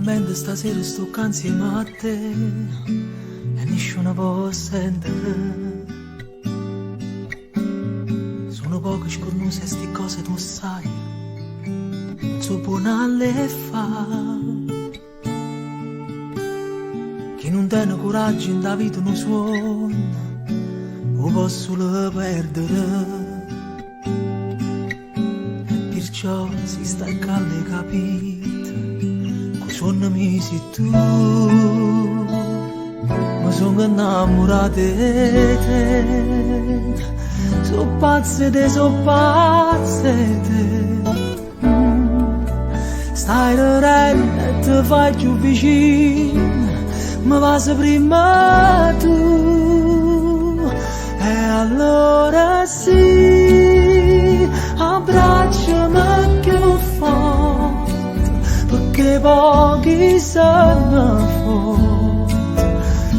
mente stasera sto qua insieme a te e nessuno può sentire. Sono poche scornose e sti cose tu sai, non so buona a le fa. Chi non tiene coraggio in da vita non suona, lo posso le perdere. Perciò si sta alle capite, con suono mi sei tu. Ma sono innamorato di te, so pazze te, Stai ridendo e ti fai più vicino, ma vas prima tu. E allora sì, abbracciami più forte, perché pochi sono forti.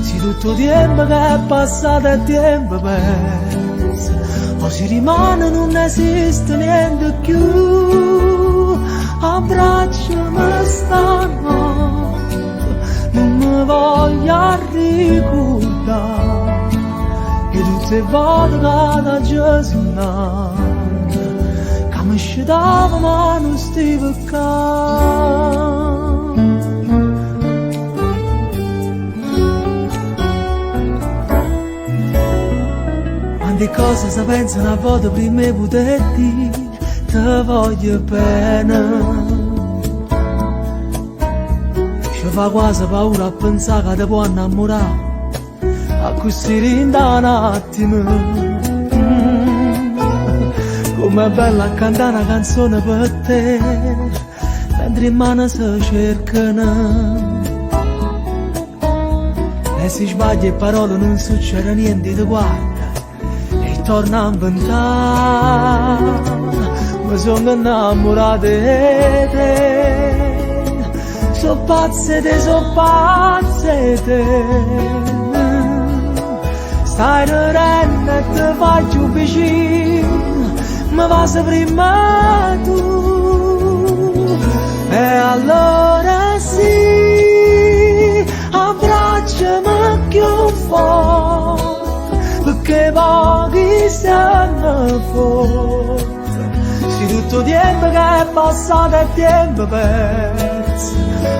Se tutto il tempo che è passato è tempo perso, o si rimane non esiste niente più. Abbracciami stanotte, non mi voglio ricordare che tutte le volte che da Gesù che mi scitava ma non stavo qua. Quante cose si pensano a volte prima di poter dire ti voglio bene. Ci fa quasi paura a pensare che ti può innamorare a così in un attimo. Com'è bella a cantare una canzone per te mentre in mano si cercano. E si sbaglia e parole non succede niente, ti guarda e torna a inventare. Mi sono innamorato di te, so pazze te, Stai ridendo e ti fai più vicino, ma vas prima tu. E allora sì, abbracciami più forte, perché pochi siamo forti. Se tutto il tempo che è passato è tempo perso,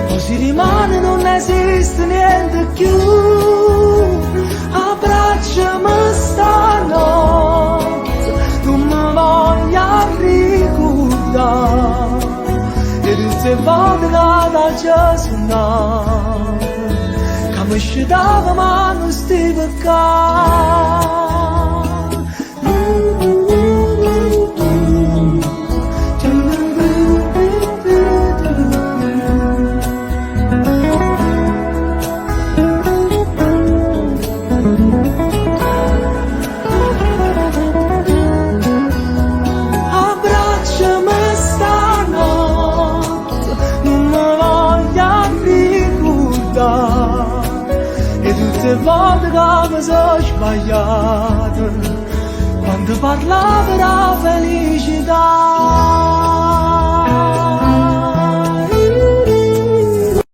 o si rimane non esiste niente più. Abbracciami stanotte, non mi voglio ricordare e tutte le volte che da Gesù che mi scitava ma non stavo qua. E tutte le volte che mi sono sbagliato, quando parlavo era felice.